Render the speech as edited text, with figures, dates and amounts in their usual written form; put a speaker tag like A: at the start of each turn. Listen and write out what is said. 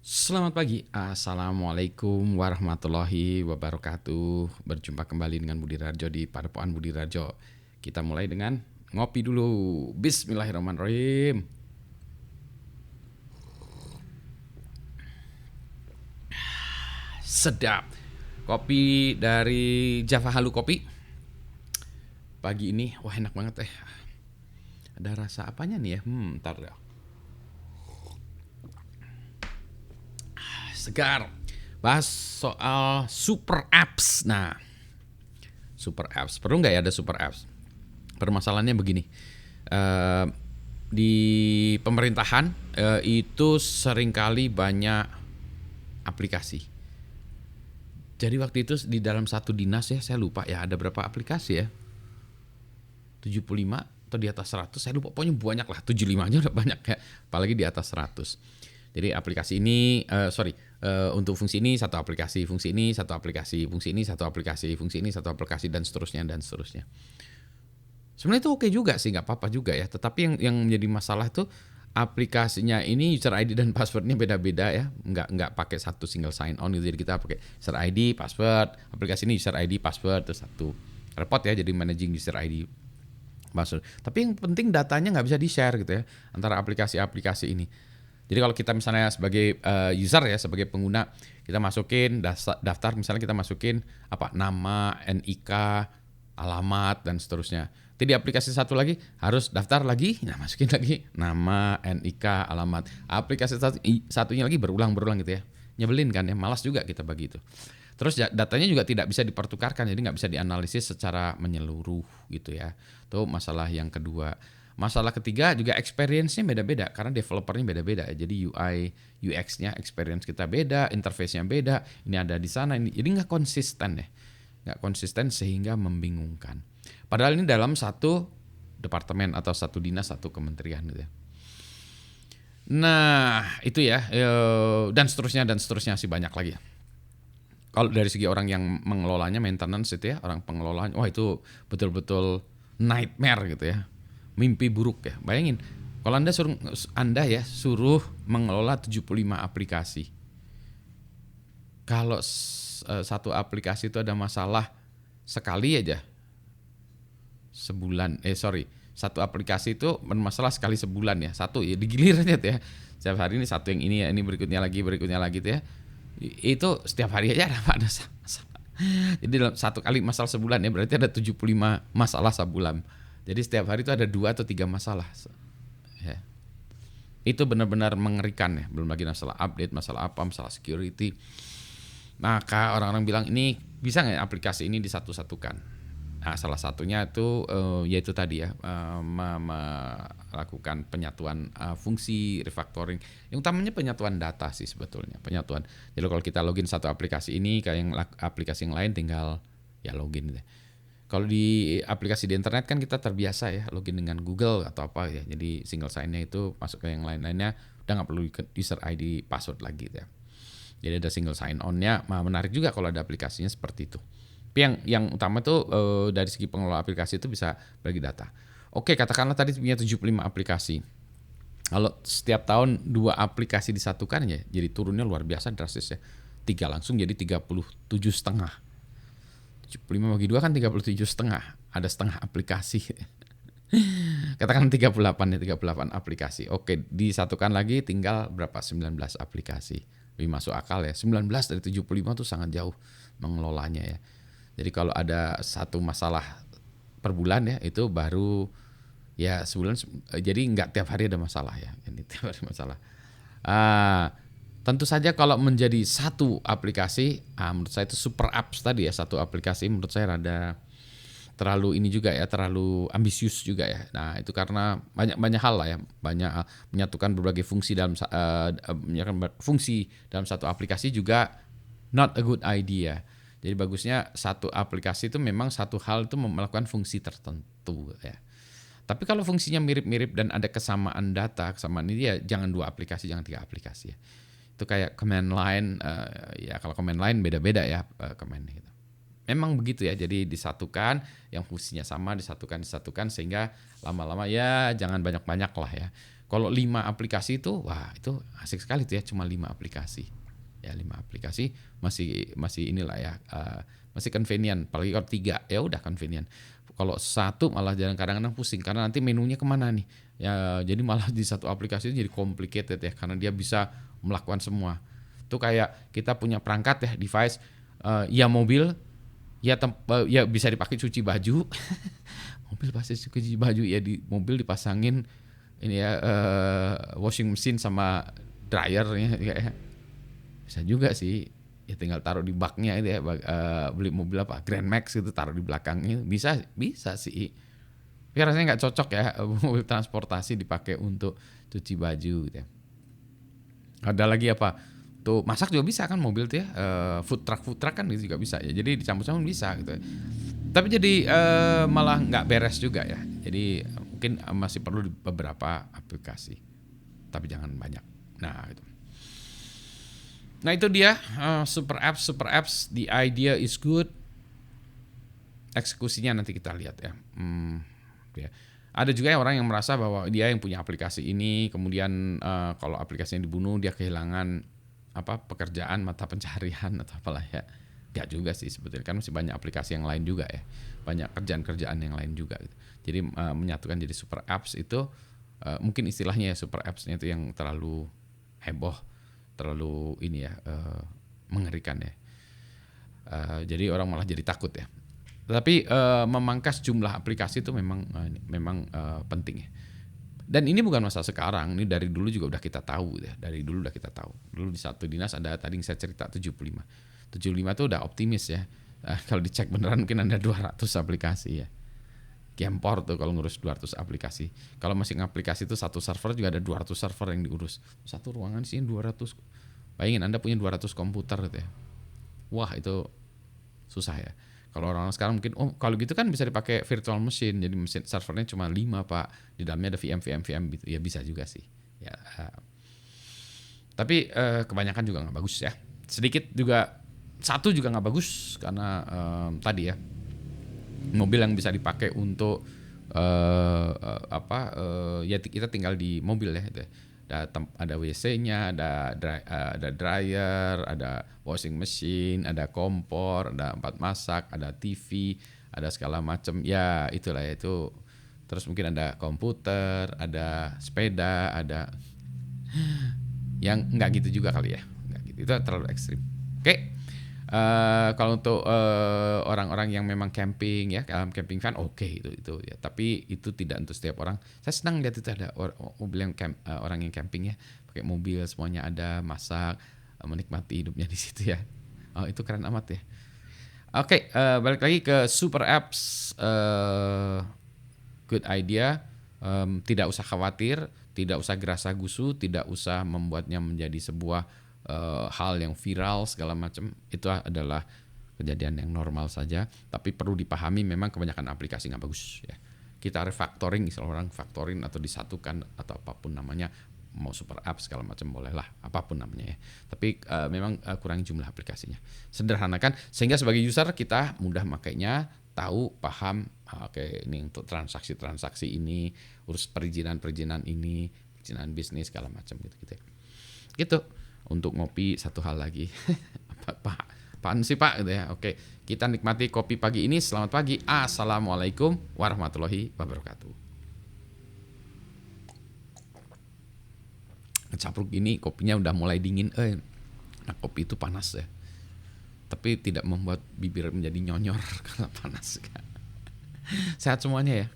A: Selamat pagi, Assalamualaikum warahmatullahi wabarakatuh. Berjumpa kembali dengan Budi Rajo di Padepokan Budi Rajo. Kita mulai dengan ngopi dulu. Bismillahirrahmanirrahim. Sedap. Kopi dari Java Halu Kopi. Pagi ini, wah enak banget. Ada rasa apanya nih ya? Ntar ya. Segar. Bahas soal super apps. Nah, super apps. Perlu nggak ya ada super apps? Permasalahannya begini. Eh, di pemerintahan itu seringkali banyak aplikasi. Jadi waktu itu di dalam satu dinas ya, saya lupa ya ada berapa aplikasi ya. 75 atau di atas 100, saya lupa, pokoknya banyak lah. 75 aja udah banyak ya, apalagi di atas 100. Jadi aplikasi ini, untuk fungsi ini satu aplikasi, fungsi ini satu aplikasi, fungsi ini satu aplikasi, fungsi ini satu aplikasi, dan seterusnya dan seterusnya. Sebenarnya itu oke juga sih, nggak apa-apa juga ya. Tetapi yang menjadi masalah tuh aplikasinya ini user ID dan passwordnya beda-beda ya. Nggak pakai satu single sign on gitu. Jadi kita pakai user ID, password. Aplikasi ini user ID, password terus satu. Repot ya jadi managing user ID, password. Tapi yang penting datanya nggak bisa di-share gitu ya antara aplikasi-aplikasi ini. Jadi kalau kita misalnya sebagai user ya, sebagai pengguna, kita masukin daftar, misalnya kita masukin apa nama, NIK, alamat dan seterusnya. Jadi di aplikasi satu lagi harus daftar lagi, nah masukin lagi nama, NIK, alamat. Aplikasi satunya lagi berulang-berulang gitu ya. Nyebelin kan ya, malas juga kita bagi itu. Terus datanya juga tidak bisa dipertukarkan, jadi nggak bisa dianalisis secara menyeluruh gitu ya. Itu masalah yang kedua. Masalah ketiga juga experience-nya beda-beda karena developernya beda-beda. Jadi UI UX-nya experience kita beda, interface-nya beda. Ini ada di sana, ini jadi nggak konsisten ya, nggak konsisten sehingga membingungkan. Padahal ini dalam satu departemen atau satu dinas, satu kementerian gitu ya. Nah itu ya, dan seterusnya sih banyak lagi ya. Kalau dari segi orang yang mengelolanya, maintenance itu ya, orang pengelolanya, wah itu betul-betul nightmare gitu ya, mimpi buruk ya. Bayangin kalau anda suruh mengelola 75 aplikasi. Kalau satu aplikasi itu ada masalah sekali aja sebulan, satu aplikasi itu bermasalah sekali sebulan ya, satu ya digilir aja tuh ya. Setiap hari ini satu, yang ini ya, ini berikutnya lagi tuh ya. Itu setiap hari aja ada masalah. Jadi dalam satu kali masalah sebulan ya, berarti ada 75 masalah sebulan. Jadi setiap hari itu ada 2 atau 3 masalah. Ya. Itu benar-benar mengerikan ya, belum lagi masalah update, masalah apa, masalah security. Maka orang-orang bilang ini bisa nggak aplikasi ini disatu-satukan? Nah, salah satunya itu yaitu tadi ya, melakukan penyatuan fungsi, refactoring. Yang utamanya penyatuan data sih sebetulnya, penyatuan. Jadi kalau kita login satu aplikasi ini, kayak yang aplikasi yang lain tinggal ya login deh. Kalau di aplikasi di internet kan kita terbiasa ya login dengan Google atau apa ya. Jadi single sign-nya itu masuk ke yang lain-lainnya, udah nggak perlu user ID, password lagi ya. Jadi ada single sign on-nya. Menarik juga kalau ada aplikasinya seperti itu. Tapi yang utama tuh dari segi pengelola aplikasi itu bisa bagi data. Oke, katakanlah tadi punya 75 aplikasi. Kalau setiap tahun 2 aplikasi disatukan ya, jadi turunnya luar biasa drastis ya. 3 langsung jadi 37,5. 75 bagi 2 kan 37,5. Ada setengah aplikasi. Katakan 38 ya, 38 aplikasi. Oke, disatukan lagi tinggal berapa? 19 aplikasi. Lebih masuk akal ya. 19 dari 75 tuh sangat jauh mengelolanya ya. Jadi kalau ada satu masalah per bulan ya, itu baru ya sebulan, jadi nggak tiap hari ada masalah ya. Jadi tiap hari masalah. Tentu saja kalau menjadi satu aplikasi, menurut saya itu super apps tadi ya, satu aplikasi menurut saya rada terlalu ini juga ya, terlalu ambisius juga ya. Nah itu karena banyak hal lah ya, banyak menyatukan berbagai fungsi dalam fungsi dalam satu aplikasi juga not a good idea. Jadi bagusnya satu aplikasi itu memang satu hal itu melakukan fungsi tertentu ya. Tapi kalau fungsinya mirip-mirip dan ada kesamaan data, kesamaan ini ya jangan 2 aplikasi, jangan 3 aplikasi ya. Itu kayak command line, ya kalau command line beda-beda ya command-nya gitu. Memang begitu ya, jadi disatukan, yang fungsinya sama disatukan sehingga lama-lama ya jangan banyak-banyak lah ya. Kalau 5 aplikasi itu, wah itu asik sekali tuh ya, cuma 5 aplikasi. Ya 5 aplikasi masih inilah ya, masih convenient. Apalagi kalau 3 ya udah convenient. Kalau 1 malah kadang-kadang pusing karena nanti menunya kemana nih. Ya jadi malah di satu aplikasi itu jadi complicated ya, karena dia bisa melakukan semua. Itu kayak kita punya perangkat ya, device, ya mobil, ya bisa dipakai cuci baju. Mobil pasti cuci baju ya, di mobil dipasangin ini ya, washing machine sama dryer ya. Bisa juga sih. Ya tinggal taruh di baknya itu ya, beli mobil apa Grand Max gitu taruh di belakangnya, bisa sih. Tapi rasanya nggak cocok ya mobil transportasi dipakai untuk cuci baju gitu ya. Ada lagi apa? Tuh masak juga bisa kan mobil tuh ya, food truck kan itu juga bisa ya. Jadi dicampur-campur bisa gitu ya. Tapi jadi malah nggak beres juga ya. Jadi mungkin masih perlu beberapa aplikasi. Tapi jangan banyak. Nah itu. Nah itu dia super apps. The idea is good. Eksekusinya nanti kita lihat ya. Ya. Ada juga orang yang merasa bahwa dia yang punya aplikasi ini, kemudian kalau aplikasinya dibunuh dia kehilangan pekerjaan, mata pencaharian atau apalah ya. Gak juga sih sebetulnya, kan masih banyak aplikasi yang lain juga ya, banyak kerjaan-kerjaan yang lain juga gitu. Jadi menyatukan jadi super apps itu mungkin istilahnya ya, super appsnya itu yang terlalu heboh, terlalu ini ya, mengerikan ya. Jadi orang malah jadi takut ya. Tapi memangkas jumlah aplikasi itu memang penting ya. Dan ini bukan masalah sekarang, ini dari dulu juga udah kita tahu ya. Dari dulu udah kita tahu. Dulu di satu dinas ada, tadi yang saya cerita 75 itu udah optimis ya. Kalau dicek beneran mungkin ada 200 aplikasi ya. Gempor tuh kalau ngurus 200 aplikasi. Kalau masing aplikasi itu satu server juga ada 200 server yang diurus. Satu ruangan sih 200. Bayangin Anda punya 200 komputer gitu ya. Wah itu susah ya. Kalau orang sekarang mungkin, kalau gitu kan bisa dipakai virtual machine, jadi mesin servernya cuma 5 Pak, di dalamnya ada VM gitu, ya bisa juga sih. Ya, tapi kebanyakan juga nggak bagus ya. Sedikit juga, satu juga nggak bagus karena tadi ya, mobil yang bisa dipakai untuk ya kita tinggal di mobil ya. Gitu. Ada WC-nya, ada dryer, ada washing machine, ada kompor, ada tempat masak, ada TV, ada segala macam. Ya itulah ya, itu. Terus mungkin ada komputer, ada sepeda, ada yang nggak gitu juga kali ya. Nggak gitu. Itu terlalu ekstrim. Oke. Kalau untuk orang-orang yang memang camping ya, camping fan oke, itu ya. Tapi itu tidak untuk setiap orang. Saya senang lihat itu ada mobil yang orang yang camping ya, pakai mobil semuanya ada, masak, menikmati hidupnya di situ ya. Oh itu keren amat ya. Oke, balik lagi ke super apps. Good idea. Tidak usah khawatir, tidak usah gerasa gusu, tidak usah membuatnya menjadi sebuah hal yang viral segala macam. Itu adalah kejadian yang normal saja, tapi perlu dipahami memang kebanyakan aplikasi nggak bagus ya. Kita refactoring, misalnya orang factoring atau disatukan atau apapun namanya, mau super app segala macam bolehlah, apapun namanya ya. Tapi memang kurangi jumlah aplikasinya, sederhanakan sehingga sebagai user kita mudah makainya, tahu, paham. Oke, ini untuk transaksi ini, urus perizinan ini, perizinan bisnis segala macam gitu. Gitu. Untuk ngopi satu hal lagi. Apaan sih Pak gitu ya. Oke, kita nikmati kopi pagi ini. Selamat pagi. Assalamualaikum warahmatullahi wabarakatuh. Ngecapruk gini kopinya udah mulai dingin. Nah kopi itu panas ya. Tapi tidak membuat bibir menjadi nyonyor karena panas. Sehat semuanya ya.